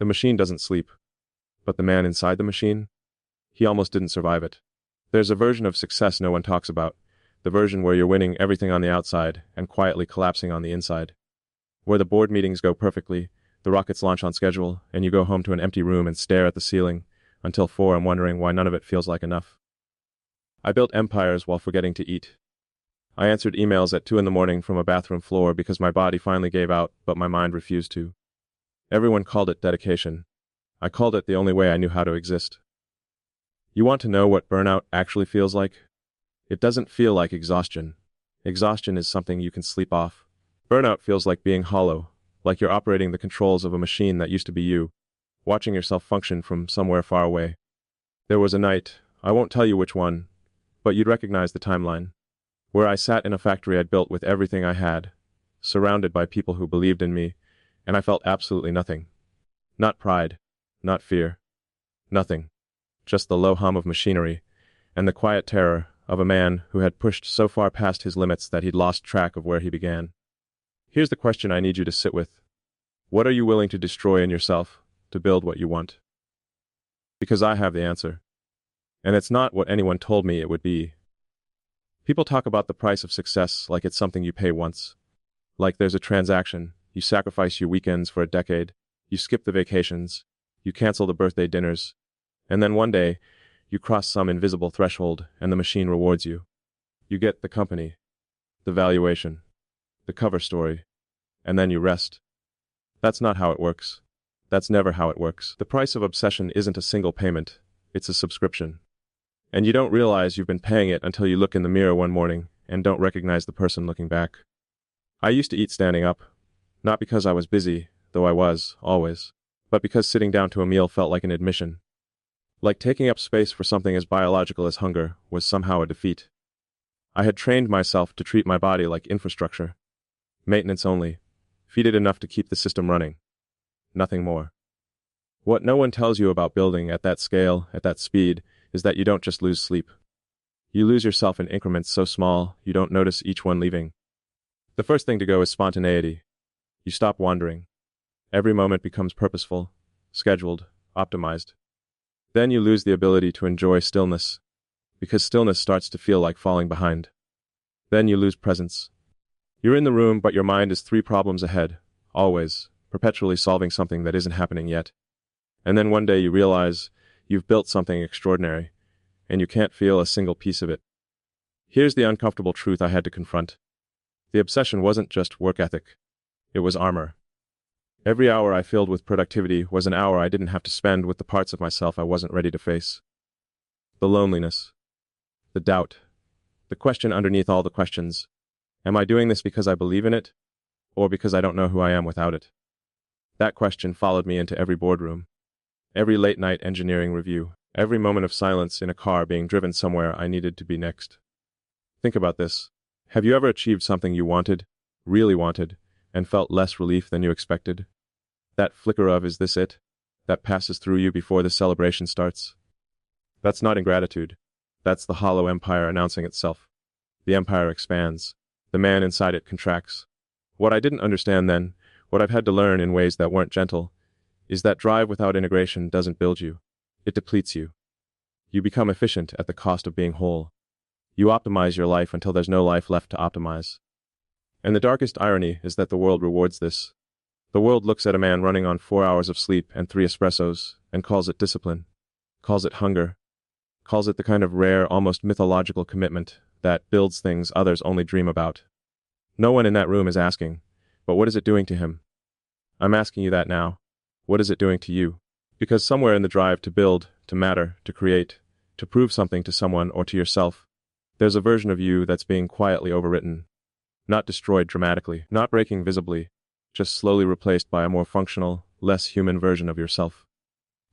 The machine doesn't sleep. But the man inside the machine? He almost didn't survive it. There's a version of success no one talks about. The version where you're winning everything on the outside and quietly collapsing on the inside. Where the board meetings go perfectly, the rockets launch on schedule, and you go home to an empty room and stare at the ceiling until 4 and wondering why none of it feels like enough. I built empires while forgetting to eat. I answered emails at 2 in the morning from a bathroom floor because my body finally gave out, but my mind refused to. Everyone called it dedication. I called it the only way I knew how to exist. You want to know what burnout actually feels like? It doesn't feel like exhaustion. Exhaustion is something you can sleep off. Burnout feels like being hollow, like you're operating the controls of a machine that used to be you, watching yourself function from somewhere far away. There was a night, I won't tell you which one, but you'd recognize the timeline, where I sat in a factory I'd built with everything I had, surrounded by people who believed in me, and I felt absolutely nothing. Not pride, not fear. Nothing. Just the low hum of machinery, and the quiet terror of a man who had pushed so far past his limits that he'd lost track of where he began. Here's the question I need you to sit with. What are you willing to destroy in yourself to build what you want? Because I have the answer. And it's not what anyone told me it would be. People talk about the price of success like it's something you pay once. Like there's a transaction, you sacrifice your weekends for a decade, you skip the vacations, you cancel the birthday dinners, and then one day, you cross some invisible threshold and the machine rewards you. You get the company, the valuation, the cover story, and then you rest. That's not how it works. That's never how it works. The price of obsession isn't a single payment, it's a subscription. And you don't realize you've been paying it until you look in the mirror one morning and don't recognize the person looking back. I used to eat standing up, not because I was busy, though I was, always, but because sitting down to a meal felt like an admission. Like taking up space for something as biological as hunger was somehow a defeat. I had trained myself to treat my body like infrastructure. Maintenance only. Feed it enough to keep the system running. Nothing more. What no one tells you about building at that scale, at that speed, is that you don't just lose sleep. You lose yourself in increments so small, you don't notice each one leaving. The first thing to go is spontaneity. You stop wandering. Every moment becomes purposeful, scheduled, optimized. Then you lose the ability to enjoy stillness, because stillness starts to feel like falling behind. Then you lose presence. You're in the room, but your mind is 3 problems ahead, always, perpetually solving something that isn't happening yet. And then one day you realize you've built something extraordinary, and you can't feel a single piece of it. Here's the uncomfortable truth I had to confront. The obsession wasn't just work ethic. It was armor. Every hour I filled with productivity was an hour I didn't have to spend with the parts of myself I wasn't ready to face. The loneliness. The doubt. The question underneath all the questions. Am I doing this because I believe in it? Or because I don't know who I am without it? That question followed me into every boardroom. Every late-night engineering review. Every moment of silence in a car being driven somewhere I needed to be next. Think about this. Have you ever achieved something you wanted, really wanted, and felt less relief than you expected? That flicker of "is this it?" that passes through you before the celebration starts? That's not ingratitude. That's the hollow empire announcing itself. The empire expands. The man inside it contracts. What I didn't understand then, what I've had to learn in ways that weren't gentle, is that drive without integration doesn't build you. It depletes you. You become efficient at the cost of being whole. You optimize your life until there's no life left to optimize. And the darkest irony is that the world rewards this. The world looks at a man running on 4 hours of sleep and 3 espressos and calls it discipline, calls it hunger, calls it the kind of rare, almost mythological commitment that builds things others only dream about. No one in that room is asking, but what is it doing to him? I'm asking you that now. What is it doing to you? Because somewhere in the drive to build, to matter, to create, to prove something to someone or to yourself, there's a version of you that's being quietly overwritten. Not destroyed dramatically, not breaking visibly, just slowly replaced by a more functional, less human version of yourself.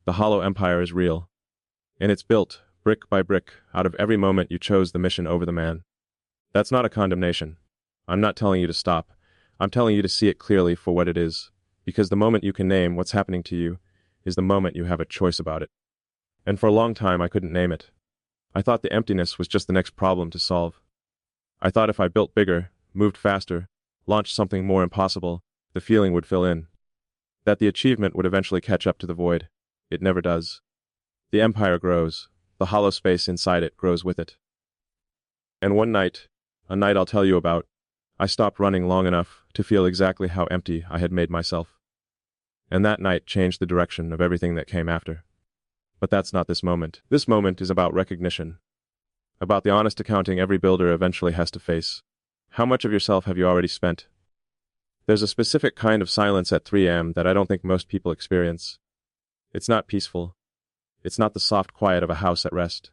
The hollow empire is real. And it's built, brick by brick, out of every moment you chose the mission over the man. That's not a condemnation. I'm not telling you to stop. I'm telling you to see it clearly for what it is. Because the moment you can name what's happening to you is the moment you have a choice about it. And for a long time I couldn't name it. I thought the emptiness was just the next problem to solve. I thought if I built bigger, moved faster, launched something more impossible, the feeling would fill in. That the achievement would eventually catch up to the void. It never does. The empire grows. The hollow space inside it grows with it. And one night, a night I'll tell you about, I stopped running long enough to feel exactly how empty I had made myself. And that night changed the direction of everything that came after. But that's not this moment. This moment is about recognition. About the honest accounting every builder eventually has to face. How much of yourself have you already spent? There's a specific kind of silence at 3 a.m. that I don't think most people experience. It's not peaceful. It's not the soft quiet of a house at rest.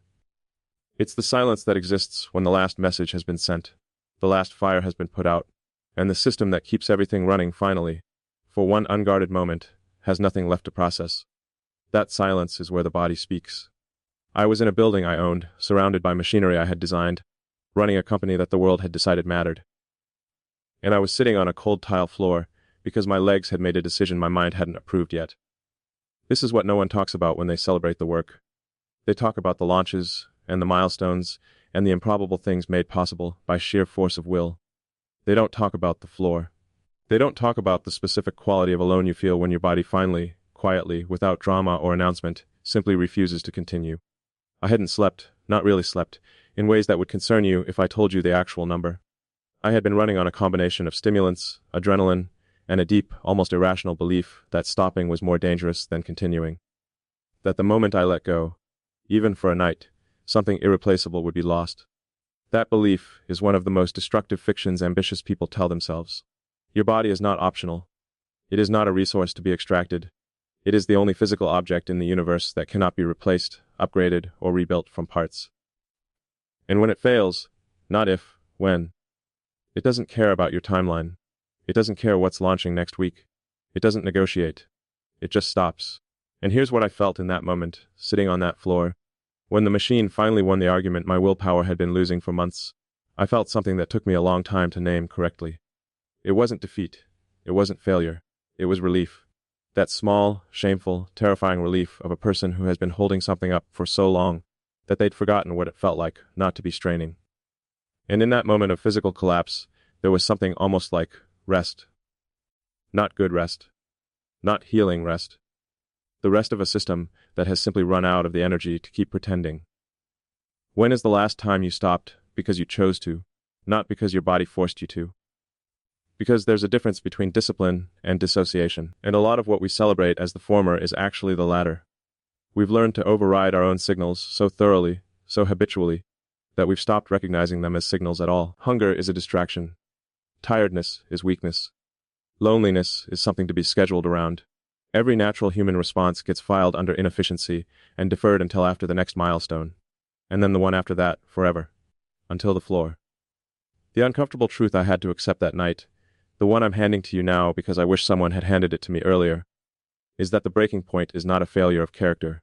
It's the silence that exists when the last message has been sent, the last fire has been put out, and the system that keeps everything running finally, for one unguarded moment, has nothing left to process. That silence is where the body speaks. I was in a building I owned, surrounded by machinery I had designed, running a company that the world had decided mattered. And I was sitting on a cold tile floor because my legs had made a decision my mind hadn't approved yet. This is what no one talks about when they celebrate the work. They talk about the launches and the milestones and the improbable things made possible by sheer force of will. They don't talk about the floor. They don't talk about the specific quality of alone you feel when your body finally, quietly, without drama or announcement, simply refuses to continue. I hadn't slept, not really slept, in ways that would concern you if I told you the actual number. I had been running on a combination of stimulants, adrenaline, and a deep, almost irrational belief that stopping was more dangerous than continuing. That the moment I let go, even for a night, something irreplaceable would be lost. That belief is one of the most destructive fictions ambitious people tell themselves. Your body is not optional. It is not a resource to be extracted. It is the only physical object in the universe that cannot be replaced, upgraded, or rebuilt from parts. And when it fails, not if, when. It doesn't care about your timeline. It doesn't care what's launching next week. It doesn't negotiate. It just stops. And here's what I felt in that moment, sitting on that floor. When the machine finally won the argument my willpower had been losing for months, I felt something that took me a long time to name correctly. It wasn't defeat. It wasn't failure. It was relief. That small, shameful, terrifying relief of a person who has been holding something up for so long that they'd forgotten what it felt like not to be straining. And in that moment of physical collapse, there was something almost like rest. Not good rest. Not healing rest. The rest of a system that has simply run out of the energy to keep pretending. When is the last time you stopped because you chose to, not because your body forced you to? Because there's a difference between discipline and dissociation, and a lot of what we celebrate as the former is actually the latter. We've learned to override our own signals so thoroughly, so habitually, that we've stopped recognizing them as signals at all. Hunger is a distraction. Tiredness is weakness. Loneliness is something to be scheduled around. Every natural human response gets filed under inefficiency and deferred until after the next milestone, and then the one after that, forever, until the floor. The uncomfortable truth I had to accept that night, the one I'm handing to you now because I wish someone had handed it to me earlier, is that the breaking point is not a failure of character.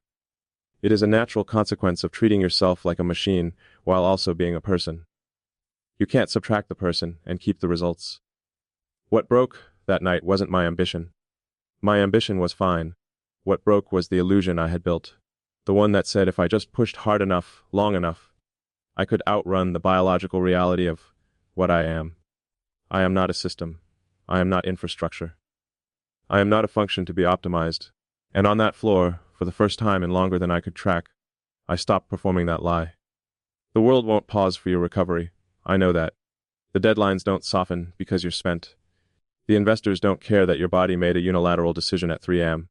It is a natural consequence of treating yourself like a machine while also being a person. You can't subtract the person and keep the results. What broke that night wasn't my ambition. My ambition was fine. What broke was the illusion I had built, the one that said if I just pushed hard enough, long enough, I could outrun the biological reality of what I am. I am not a system. I am not infrastructure. I am not a function to be optimized. And on that floor, for the first time in longer than I could track, I stopped performing that lie. The world won't pause for your recovery. I know that. The deadlines don't soften because you're spent. The investors don't care that your body made a unilateral decision at 3 a.m.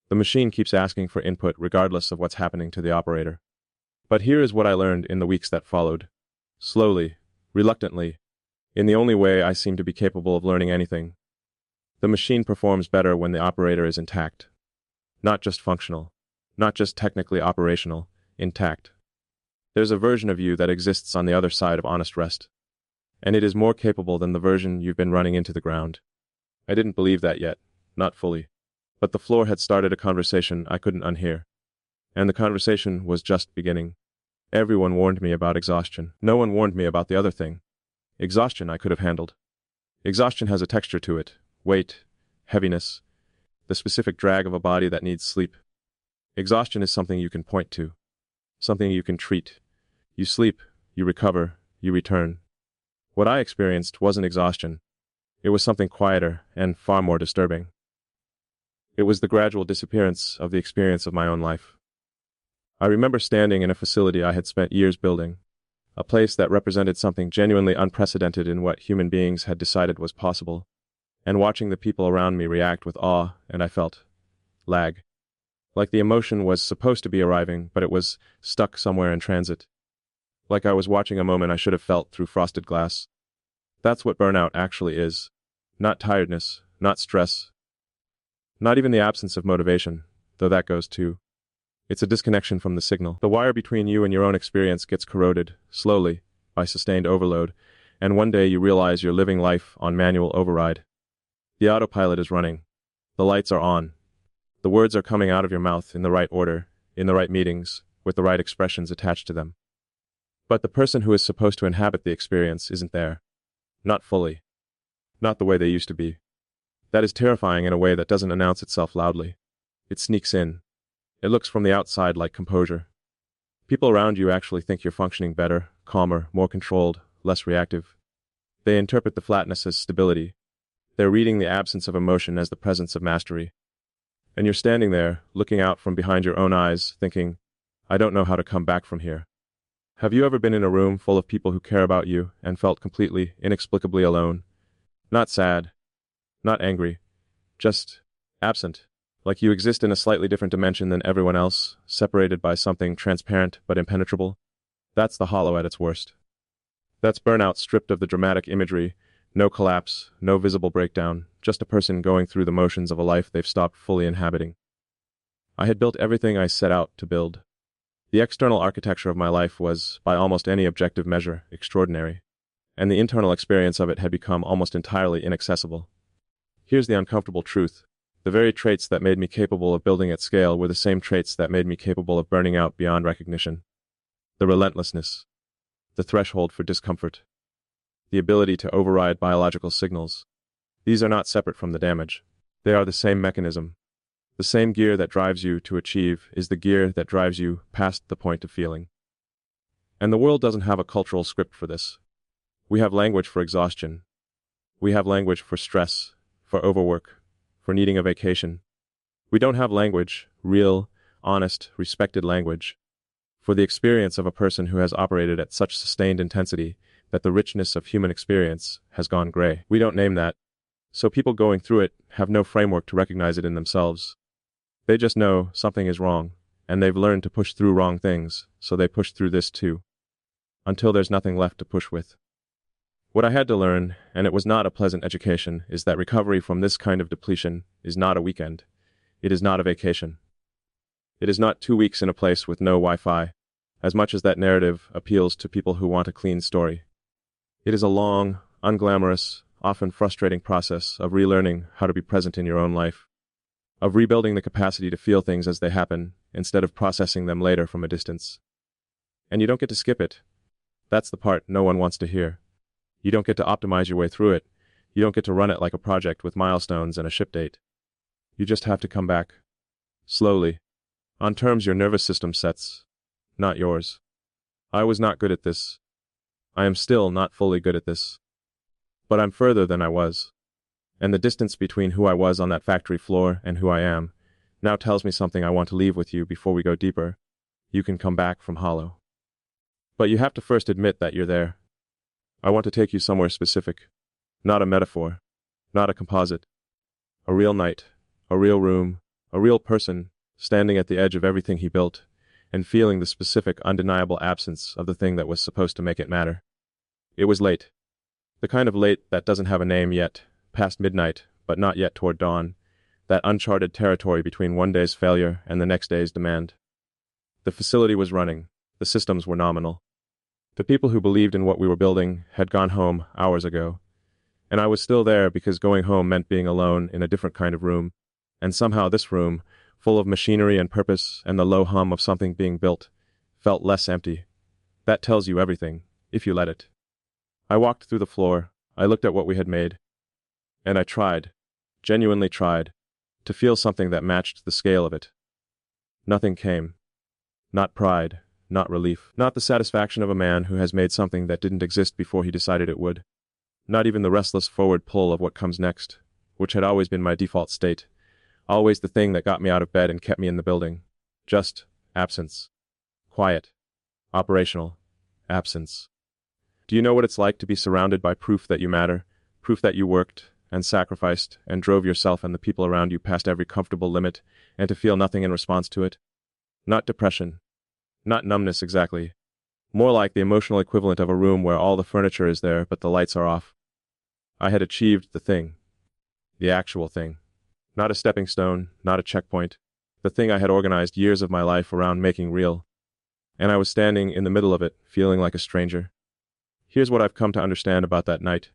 The machine keeps asking for input regardless of what's happening to the operator. But here is what I learned in the weeks that followed. Slowly, reluctantly, in the only way I seem to be capable of learning anything. The machine performs better when the operator is intact. Not just functional. Not just technically operational. Intact. There's a version of you that exists on the other side of honest rest. And it is more capable than the version you've been running into the ground. I didn't believe that yet. Not fully. But the floor had started a conversation I couldn't unhear. And the conversation was just beginning. Everyone warned me about exhaustion. No one warned me about the other thing. Exhaustion I could have handled. Exhaustion has a texture to it. Weight. Heaviness. The specific drag of a body that needs sleep. Exhaustion is something you can point to. Something you can treat. You sleep. You recover. You return. What I experienced wasn't exhaustion. It was something quieter and far more disturbing. It was the gradual disappearance of the experience of my own life. I remember standing in a facility I had spent years building, a place that represented something genuinely unprecedented in what human beings had decided was possible, and watching the people around me react with awe, and I felt lag. Like the emotion was supposed to be arriving, but it was stuck somewhere in transit. Like I was watching a moment I should have felt through frosted glass. That's what burnout actually is. Not tiredness, not stress, not even the absence of motivation, though that goes too. It's a disconnection from the signal. The wire between you and your own experience gets corroded, slowly, by sustained overload, and one day you realize you're living life on manual override. The autopilot is running. The lights are on. The words are coming out of your mouth in the right order, in the right meetings, with the right expressions attached to them. But the person who is supposed to inhabit the experience isn't there. Not fully. Not the way they used to be. That is terrifying in a way that doesn't announce itself loudly. It sneaks in. It looks from the outside like composure. People around you actually think you're functioning better, calmer, more controlled, less reactive. They interpret the flatness as stability. They're reading the absence of emotion as the presence of mastery. And you're standing there, looking out from behind your own eyes, thinking, I don't know how to come back from here. Have you ever been in a room full of people who care about you and felt completely, inexplicably alone? Not sad, not angry, just absent. Like you exist in a slightly different dimension than everyone else, separated by something transparent but impenetrable. That's the hollow at its worst. That's burnout stripped of the dramatic imagery, no collapse, no visible breakdown, just a person going through the motions of a life they've stopped fully inhabiting. I had built everything I set out to build. The external architecture of my life was, by almost any objective measure, extraordinary, and the internal experience of it had become almost entirely inaccessible. Here's the uncomfortable truth. The very traits that made me capable of building at scale were the same traits that made me capable of burning out beyond recognition. The relentlessness, the threshold for discomfort, the ability to override biological signals. These are not separate from the damage. They are the same mechanism. The same gear that drives you to achieve is the gear that drives you past the point of feeling. And the world doesn't have a cultural script for this. We have language for exhaustion. We have language for stress, for overwork, for needing a vacation. We don't have language, real, honest, respected language, for the experience of a person who has operated at such sustained intensity that the richness of human experience has gone gray. We don't name that, so people going through it have no framework to recognize it in themselves. They just know something is wrong, and they've learned to push through wrong things, so they push through this too, until there's nothing left to push with. What I had to learn, and it was not a pleasant education, is that recovery from this kind of depletion is not a weekend. It is not a vacation. It is not 2 weeks in a place with no Wi-Fi, as much as that narrative appeals to people who want a clean story. It is a long, unglamorous, often frustrating process of relearning how to be present in your own life, of rebuilding the capacity to feel things as they happen, instead of processing them later from a distance. And you don't get to skip it. That's the part no one wants to hear. You don't get to optimize your way through it. You don't get to run it like a project with milestones and a ship date. You just have to come back. Slowly. On terms your nervous system sets. Not yours. I was not good at this. I am still not fully good at this. But I'm further than I was. And the distance between who I was on that factory floor and who I am now tells me something I want to leave with you before we go deeper. You can come back from hollow. But you have to first admit that you're there. I want to take you somewhere specific. Not a metaphor. Not a composite. A real night. A real room. A real person, standing at the edge of everything he built, and feeling the specific, undeniable absence of the thing that was supposed to make it matter. It was late. The kind of late that doesn't have a name yet, past midnight, but not yet toward dawn, that uncharted territory between one day's failure and the next day's demand. The facility was running. The systems were nominal. The people who believed in what we were building had gone home hours ago, and I was still there because going home meant being alone in a different kind of room, and somehow this room, full of machinery and purpose and the low hum of something being built, felt less empty. That tells you everything, if you let it. I walked through the floor, I looked at what we had made, and I tried, genuinely tried, to feel something that matched the scale of it. Nothing came. Not pride. Not relief. Not the satisfaction of a man who has made something that didn't exist before he decided it would. Not even the restless forward pull of what comes next, which had always been my default state, Always the thing that got me out of bed and kept me in the building. Just absence. Quiet. Operational. Absence. Do you know what it's like to be surrounded by proof that you matter, proof that you worked and sacrificed and drove yourself and the people around you past every comfortable limit, and to feel nothing in response to it? Not depression. Not numbness exactly. More like the emotional equivalent of a room where all the furniture is there but the lights are off. I had achieved the thing. The actual thing. Not a stepping stone, not a checkpoint. The thing I had organized years of my life around making real. And I was standing in the middle of it, feeling like a stranger. Here's what I've come to understand about that night.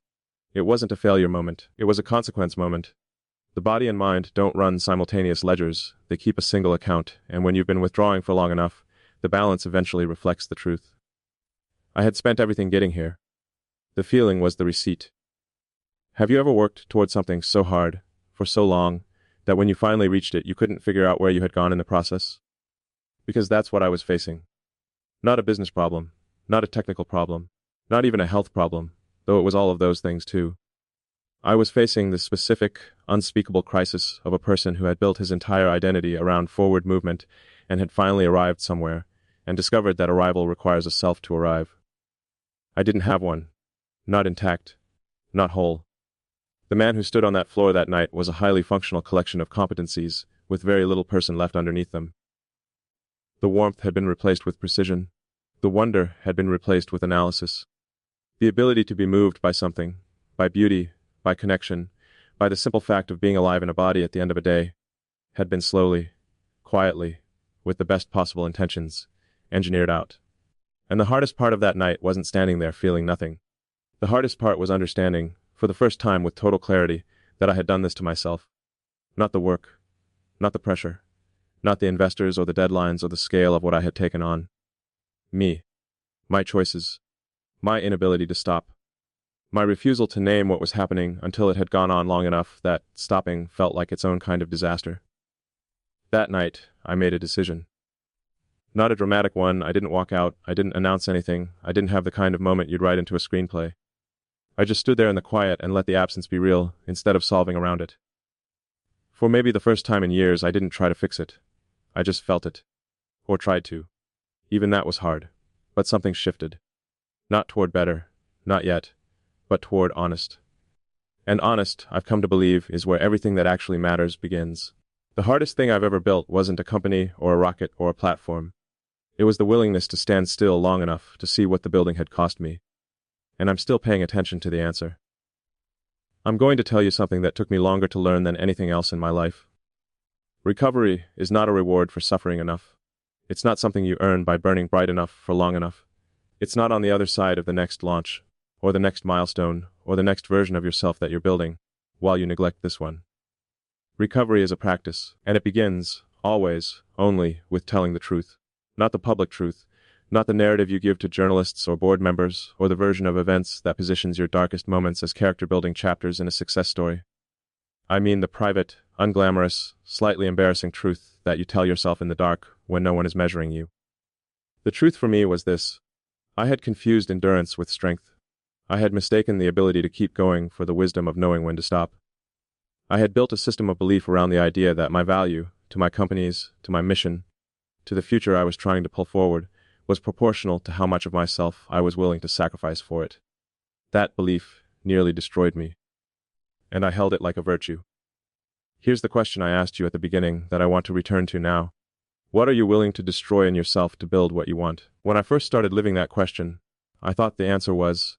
It wasn't a failure moment. It was a consequence moment. The body and mind don't run simultaneous ledgers. They keep a single account, and when you've been withdrawing for long enough, the balance eventually reflects the truth. I had spent everything getting here. The feeling was the receipt. Have you ever worked towards something so hard, for so long, that when you finally reached it, you couldn't figure out where you had gone in the process? Because that's what I was facing. Not a business problem, not a technical problem, not even a health problem, though it was all of those things too. I was facing the specific, unspeakable crisis of a person who had built his entire identity around forward movement and had finally arrived somewhere, and discovered that arrival requires a self to arrive. I didn't have one. Not intact. Not whole. The man who stood on that floor that night was a highly functional collection of competencies, with very little person left underneath them. The warmth had been replaced with precision. The wonder had been replaced with analysis. The ability to be moved by something, by beauty, by connection, by the simple fact of being alive in a body at the end of a day, had been slowly, quietly, with the best possible intentions, engineered out. And the hardest part of that night wasn't standing there feeling nothing. The hardest part was understanding, for the first time with total clarity, that I had done this to myself. Not the work, not the pressure, not the investors or the deadlines or the scale of what I had taken on. Me. My choices. My inability to stop. My refusal to name what was happening until it had gone on long enough that stopping felt like its own kind of disaster. That night, I made a decision. Not a dramatic one. I didn't walk out. I didn't announce anything. I didn't have the kind of moment you'd write into a screenplay. I just stood there in the quiet and let the absence be real, instead of solving around it. For maybe the first time in years, I didn't try to fix it. I just felt it. Or tried to. Even that was hard. But something shifted. Not toward better. Not yet. But toward honest. And honest, I've come to believe, is where everything that actually matters begins. The hardest thing I've ever built wasn't a company or a rocket or a platform. It was the willingness to stand still long enough to see what the building had cost me. And I'm still paying attention to the answer. I'm going to tell you something that took me longer to learn than anything else in my life. Recovery is not a reward for suffering enough. It's not something you earn by burning bright enough for long enough. It's not on the other side of the next launch, or the next milestone, or the next version of yourself that you're building, while you neglect this one. Recovery is a practice, and it begins, always, only, with telling the truth. Not the public truth, not the narrative you give to journalists or board members, or the version of events that positions your darkest moments as character-building chapters in a success story. I mean the private, unglamorous, slightly embarrassing truth that you tell yourself in the dark when no one is measuring you. The truth for me was this. I had confused endurance with strength. I had mistaken the ability to keep going for the wisdom of knowing when to stop. I had built a system of belief around the idea that my value, to my companies, to my mission, to the future I was trying to pull forward, was proportional to how much of myself I was willing to sacrifice for it. That belief nearly destroyed me. And I held it like a virtue. Here's the question I asked you at the beginning that I want to return to now. What are you willing to destroy in yourself to build what you want? When I first started living that question, I thought the answer was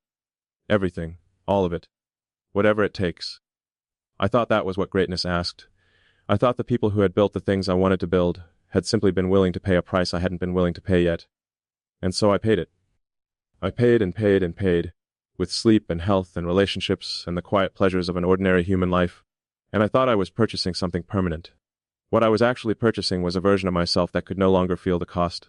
everything, all of it, whatever it takes. I thought that was what greatness asked. I thought the people who had built the things I wanted to build had simply been willing to pay a price I hadn't been willing to pay yet. And so I paid it. I paid and paid and paid, with sleep and health and relationships and the quiet pleasures of an ordinary human life. And I thought I was purchasing something permanent. What I was actually purchasing was a version of myself that could no longer feel the cost.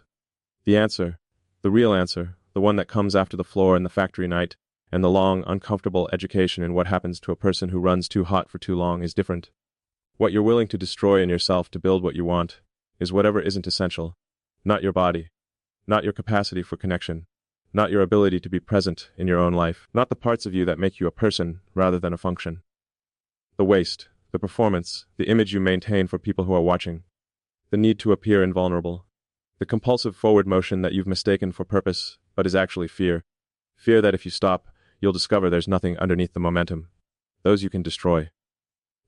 The answer, the real answer, the one that comes after the floor and the factory night, and the long, uncomfortable education in what happens to a person who runs too hot for too long is different. What you're willing to destroy in yourself to build what you want is whatever isn't essential, not your body, not your capacity for connection, not your ability to be present in your own life, not the parts of you that make you a person rather than a function. The waste, the performance, the image you maintain for people who are watching, the need to appear invulnerable, the compulsive forward motion that you've mistaken for purpose but is actually fear. Fear that if you stop, you'll discover there's nothing underneath the momentum. Those you can destroy.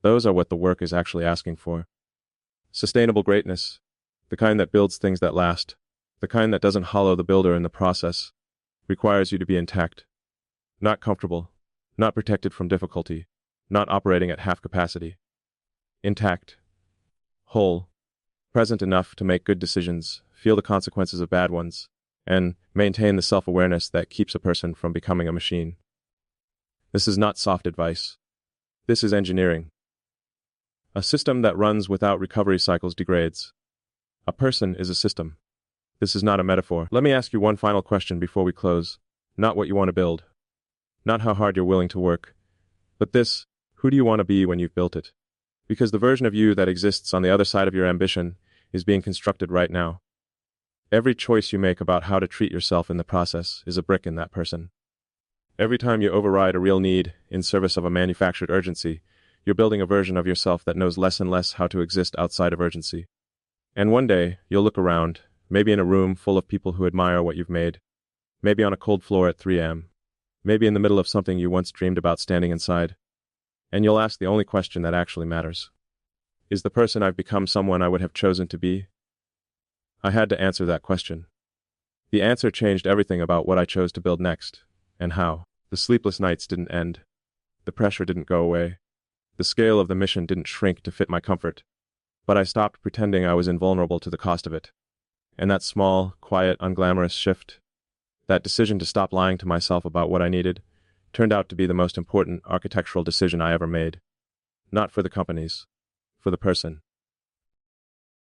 Those are what the work is actually asking for. Sustainable greatness, the kind that builds things that last, the kind that doesn't hollow the builder in the process, requires you to be intact. Not comfortable, not protected from difficulty, not operating at half capacity. Intact. Whole. Present enough to make good decisions, feel the consequences of bad ones, and maintain the self-awareness that keeps a person from becoming a machine. This is not soft advice. This is engineering. A system that runs without recovery cycles degrades. A person is a system. This is not a metaphor. Let me ask you one final question before we close. Not what you want to build. Not how hard you're willing to work. But this, who do you want to be when you've built it? Because the version of you that exists on the other side of your ambition is being constructed right now. Every choice you make about how to treat yourself in the process is a brick in that person. Every time you override a real need in service of a manufactured urgency, you're building a version of yourself that knows less and less how to exist outside of urgency. And one day, you'll look around, maybe in a room full of people who admire what you've made, maybe on a cold floor at 3 a.m., maybe in the middle of something you once dreamed about standing inside, and you'll ask the only question that actually matters. Is the person I've become someone I would have chosen to be? I had to answer that question. The answer changed everything about what I chose to build next, and how. The sleepless nights didn't end. The pressure didn't go away. The scale of the mission didn't shrink to fit my comfort. But I stopped pretending I was invulnerable to the cost of it. And that small, quiet, unglamorous shift, that decision to stop lying to myself about what I needed, turned out to be the most important architectural decision I ever made. Not for the companies, for the person.